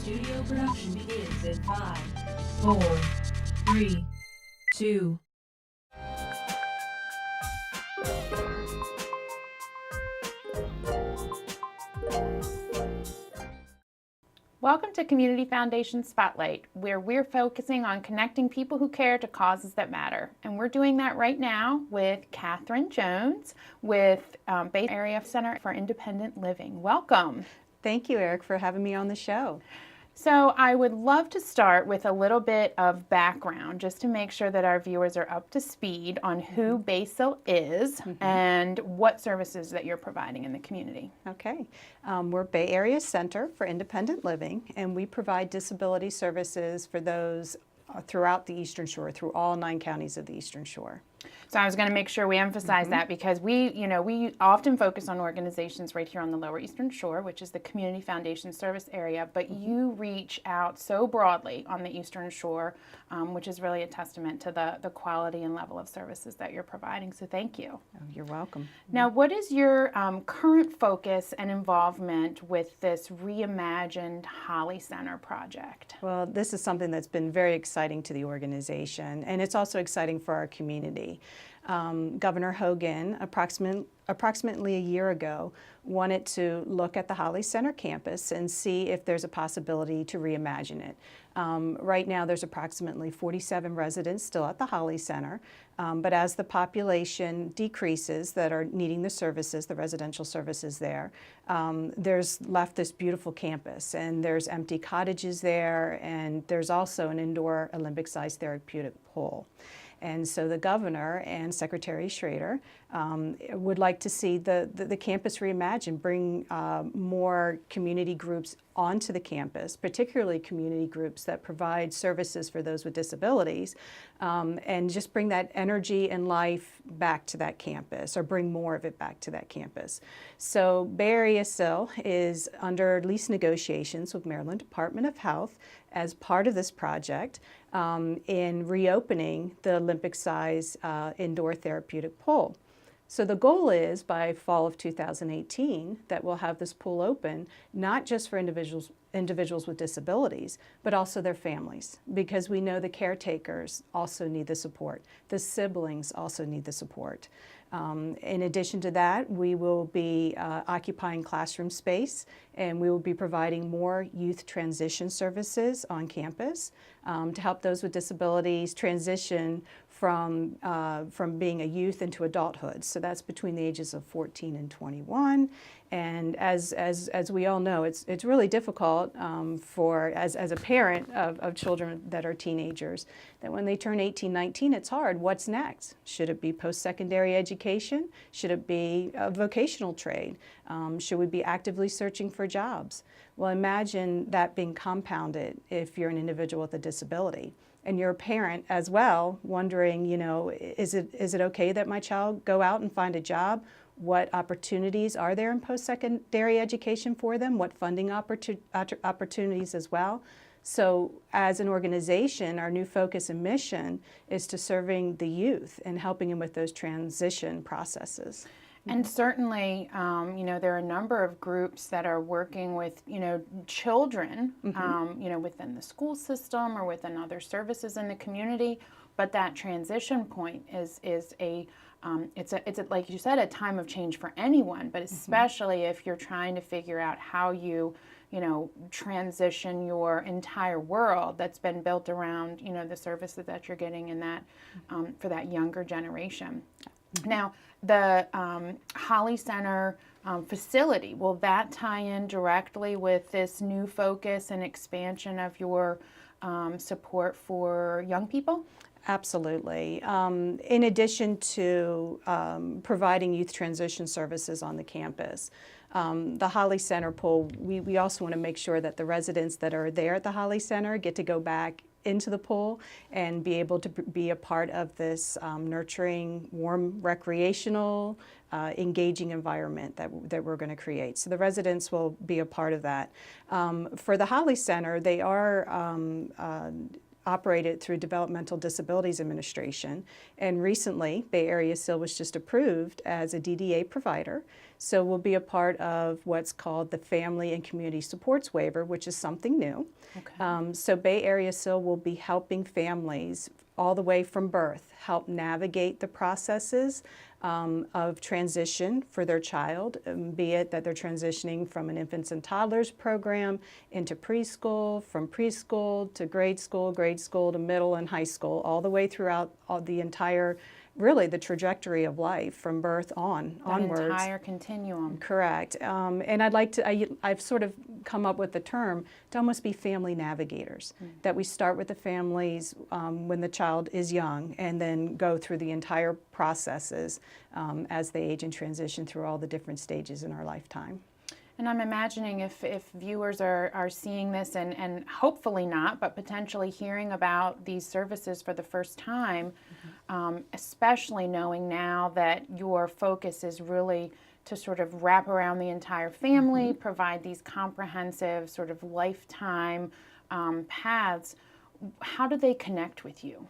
studio production begins in 5, 4, 3, 2. Welcome to Community Foundation Spotlight, where we're focusing on connecting people who care to causes that matter. And we're doing that right now with Catherine Jones with Bay Area Center for Independent Living. Welcome. Thank you, Eric, for having me on the show. So I would love to start with a little bit of background just to make sure that our viewers are up to speed on who Basil is and what services that you're providing in the community. Okay. We're Bay Area Center for Independent Living, and we provide disability services for those throughout the Eastern Shore, through all 9 counties of the Eastern Shore. So I was going to make sure we emphasize that because we often focus on organizations right here on the Lower Eastern Shore, which is the Community Foundation Service Area, but you reach out so broadly on the Eastern Shore, which is really a testament to the quality and level of services that you're providing. So thank you. Oh, you're welcome. Now, what is your current focus and involvement with this Reimagined Holly Center project? Well, this is something that's been very exciting to the organization, and it's also exciting for our community. Governor Hogan, approximately a year ago, wanted to look at the Holly Center campus and see if there's a possibility to reimagine it. Right now, there's approximately 47 residents still at the Holly Center, but as the population decreases that are needing the services, the residential services there, there's left this beautiful campus, and there's empty cottages there, and there's also an indoor Olympic-sized therapeutic pool. And so the governor and Secretary Schrader would like to see the campus reimagined, bring more community groups onto the campus, particularly community groups that provide services for those with disabilities, and just bring that energy and life back to that campus, or bring more of it back to that campus. So Bay Area SIL is under lease negotiations with Maryland Department of Health as part of this project in reopening the Olympic-size indoor therapeutic pool. So the goal is by fall of 2018 that we'll have this pool open, not just for individuals with disabilities, but also their families, because we know the caretakers also need the support. The siblings also need the support. In addition to that, we will be occupying classroom space, and we will be providing more youth transition services on campus to help those with disabilities transition from being a youth into adulthood. So that's between the ages of 14 and 21. And as we all know, it's really difficult as a parent of children that are teenagers, that when they turn 18, 19, it's hard. What's next? Should it be post-secondary education? Should it be a vocational trade? Should we be actively searching for jobs? Well, imagine that being compounded if you're an individual with a disability. And you're a parent as well, wondering, is it okay that my child go out and find a job? What opportunities are there in post-secondary education for them? What funding opportunities as well? So as an organization, our new focus and mission is to serving the youth and helping them with those transition processes. And certainly, there are a number of groups that are working with, children, within the school system or within other services in the community. But that transition point is like you said, a time of change for anyone, but especially if you're trying to figure out how you transition your entire world that's been built around, the services that you're getting in that, for that younger generation. Now, the Holly Center facility, will that tie in directly with this new focus and expansion of your support for young people? Absolutely. In addition to providing youth transition services on the campus, the Holly Center pool, we also want to make sure that the residents that are there at the Holly Center get to go back into the pool and be able to be a part of this nurturing, warm, recreational, engaging environment that we're going to create. So the residents will be a part of that. For the Holly Center, they are operated through Developmental Disabilities Administration, and recently Bay Area SIL was just approved as a DDA provider. So we'll be a part of what's called the Family and Community Supports Waiver, which is something new. Okay. So Bay Area SIL will be helping families all the way from birth, help navigate the processes of transition for their child, be it that they're transitioning from an infants and toddlers program into preschool, from preschool to grade school to middle and high school, all the way throughout the entire, really the trajectory of life from birth onwards. That entire continuum. Correct. And I've sort of come up with the term to almost be family navigators, that we start with the families when the child is young and then go through the entire processes as they age and transition through all the different stages in our lifetime. And I'm imagining if viewers are seeing this and hopefully not, but potentially hearing about these services for the first time, especially knowing now that your focus is really to sort of wrap around the entire family, provide these comprehensive sort of lifetime paths, how do they connect with you?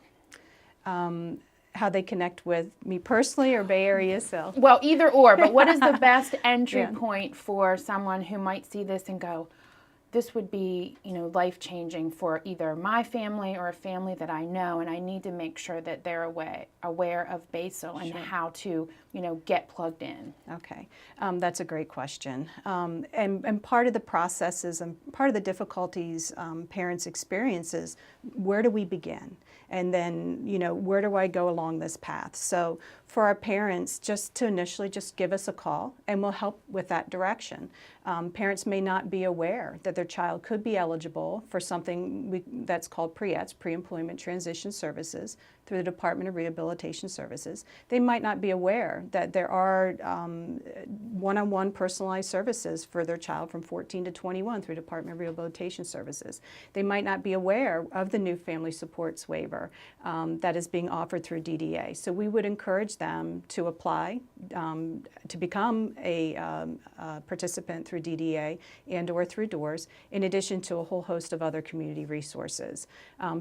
How they connect with me personally or Bay Area SIL? Well, either or, but what is the best entry point for someone who might see this and go, this would be, life-changing for either my family or a family that I know, and I need to make sure that they're aware of BASIL and how to, get plugged in. Okay, that's a great question. And part of the processes and part of the difficulties parents experience is, where do we begin? And then, where do I go along this path? So for our parents, just to initially just give us a call and we'll help with that direction. Parents may not be aware that their child could be eligible for something that's called PREETS, Pre-Employment Transition Services, through the Department of Rehabilitation Services. They might not be aware that there are one-on-one personalized services for their child from 14 to 21 through Department of Rehabilitation Services. They might not be aware of the new Family Supports Waiver that is being offered through DDA. So we would encourage them to apply to become a participant through DDA and/or through DOORS, in addition to a whole host of other community resources.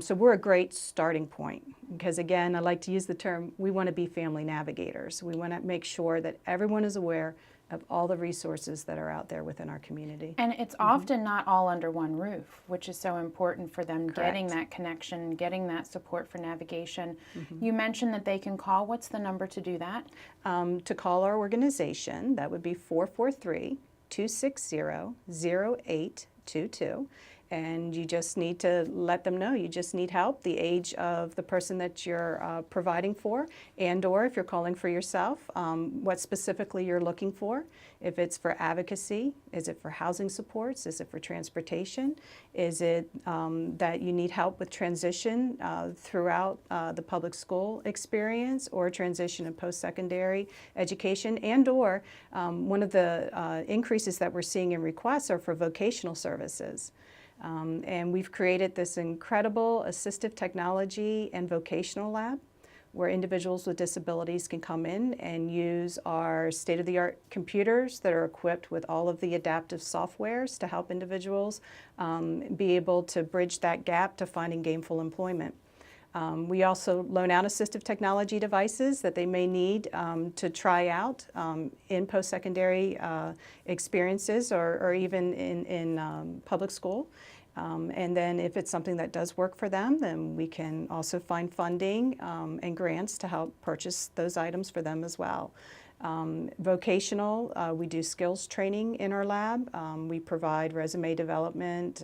So we're a great starting point because, again, I like to use the term, we want to be family navigators. We want to make sure that everyone is aware of all the resources that are out there within our community. And it's often not all under one roof, which is so important for them. Correct. Getting that connection, getting that support for navigation. You mentioned that they can call. What's the number to do that? To call our organization, that would be 443-260-0822. And you just need to let them know you just need help, the age of the person that you're providing for, and/or if you're calling for yourself, what specifically you're looking for. If it's for advocacy, is it for housing supports, is it for transportation, is it that you need help with transition throughout the public school experience, or transition in post-secondary education, and/or one of the increases that we're seeing in requests are for vocational services. And we've created this incredible assistive technology and vocational lab where individuals with disabilities can come in and use our state-of-the-art computers that are equipped with all of the adaptive softwares to help individuals be able to bridge that gap to finding gainful employment. We also loan out assistive technology devices that they may need to try out in post-secondary experiences or even in public school. And then if it's something that does work for them, then we can also find funding and grants to help purchase those items for them as well. Vocational, we do skills training in our lab. We provide resume development,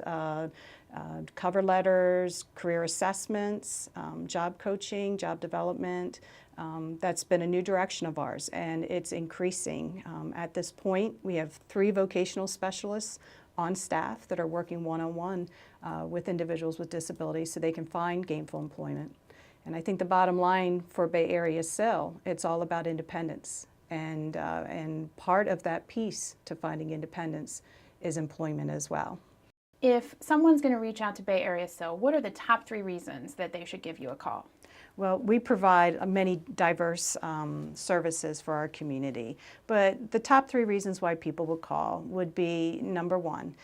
cover letters, career assessments, job coaching, job development. That's been a new direction of ours, and it's increasing. At this point, we have 3 vocational specialists on staff that are working one-on-one with individuals with disabilities so they can find gainful employment. And I think the bottom line for Bay Area SIL, it's all about independence. And part of that piece to finding independence is employment as well. If someone's going to reach out to Bay Area SIL, what are the top 3 reasons that they should give you a call? Well, we provide many diverse services for our community, but the top 3 reasons why people would call would be, number one,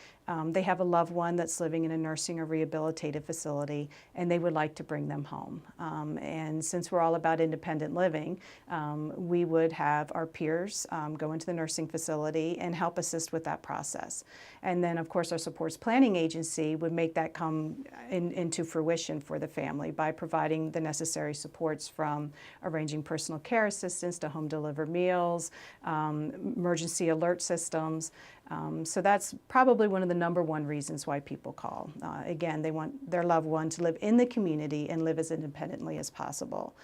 They have a loved one that's living in a nursing or rehabilitative facility, and they would like to bring them home. And since we're all about independent living, we would have our peers go into the nursing facility and help assist with that process. And then, of course, our supports planning agency would make that come into fruition for the family by providing the necessary supports, from arranging personal care assistance to home delivered meals, emergency alert systems. So that's probably one of the number one reasons why people call. Again, they want their loved one to live in the community and live as independently as possible.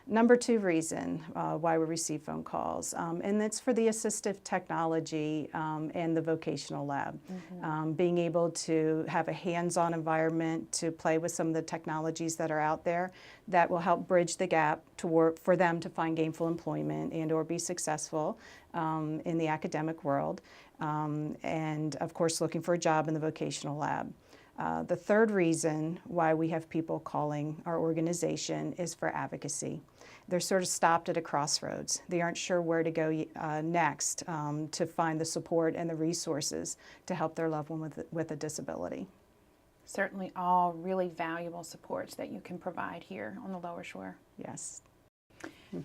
Number two reason why we receive phone calls, and that's for the assistive technology and the vocational lab. Being able to have a hands-on environment to play with some of the technologies that are out there that will help bridge the gap to work for them to find gainful employment and or be successful in the academic world. And of course, looking for a job in the vocational lab. The third reason why we have people calling our organization is for advocacy. They're sort of stopped at a crossroads. They aren't sure where to go next to find the support and the resources to help their loved one with a disability. Certainly all really valuable supports that you can provide here on the Lower Shore. Yes.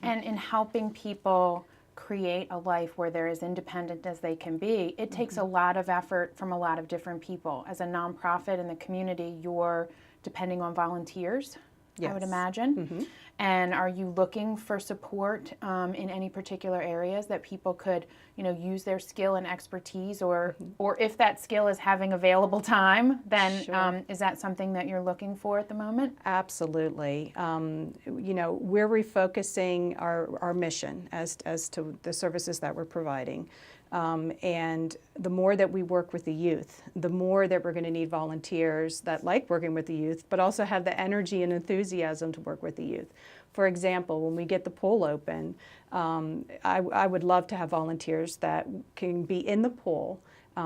And in helping people create a life where they're as independent as they can be, it takes a lot of effort from a lot of different people. As a nonprofit in the community, you're depending on volunteers, I would imagine. And are you looking for support in any particular areas that people could, use their skill and expertise, or if that skill is having available time, then is that something that you're looking for at the moment? Absolutely. We're refocusing our mission as to the services that we're providing. And the more that we work with the youth, the more that we're going to need volunteers that like working with the youth, but also have the energy and enthusiasm to work with the youth. For example, when we get the pool open, I would love to have volunteers that can be in the pool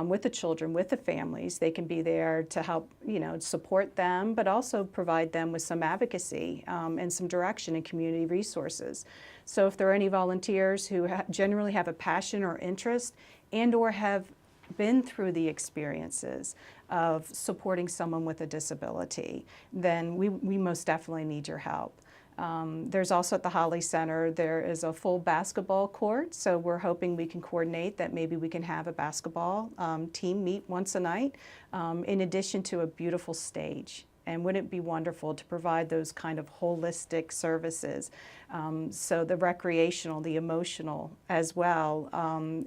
with the children, with the families. They can be there to help, support them, but also provide them with some advocacy and some direction and community resources. So if there are any volunteers who generally have a passion or interest and or have been through the experiences of supporting someone with a disability, then we most definitely need your help. There's also at the Holly Center, there is a full basketball court, so we're hoping we can coordinate that maybe we can have a basketball team meet once a night, in addition to a beautiful stage. And wouldn't it be wonderful to provide those kind of holistic services? So the recreational, the emotional as well,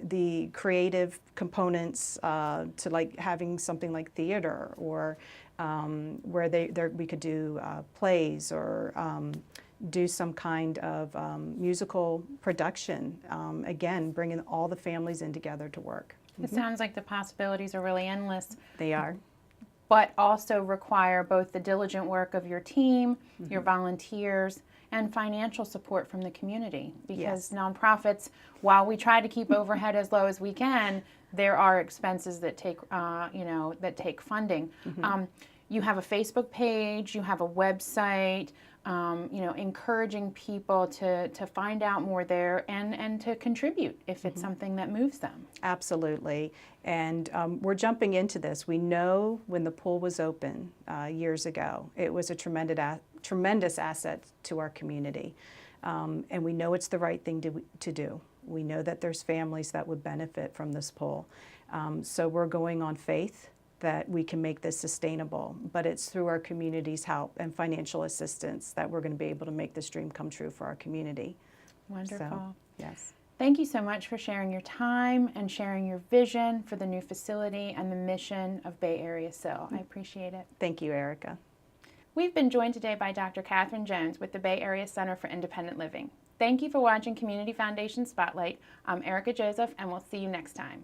the creative components to like having something like theater, or where we could do plays, or do some kind of musical production. Again, bringing all the families in together to work. It sounds like the possibilities are really endless. They are. But also require both the diligent work of your team, your volunteers, and financial support from the community. Because nonprofits, while we try to keep overhead as low as we can, there are expenses that take, that take funding. You have a Facebook page, you have a website, encouraging people to find out more there and to contribute if it's something that moves them. Absolutely. And we're jumping into this. We know when the pool was open years ago, it was a tremendous asset to our community. And we know it's the right thing to do. We know that there's families that would benefit from this pool. So we're going on faith that we can make this sustainable, but it's through our community's help and financial assistance that we're going to be able to make this dream come true for our community. Wonderful. So, yes. Thank you so much for sharing your time and sharing your vision for the new facility and the mission of Bay Area SIL. I appreciate it. Thank you, Erica. We've been joined today by Dr. Catherine Jones with the Bay Area Center for Independent Living. Thank you for watching Community Foundation Spotlight. I'm Erica Joseph, and we'll see you next time.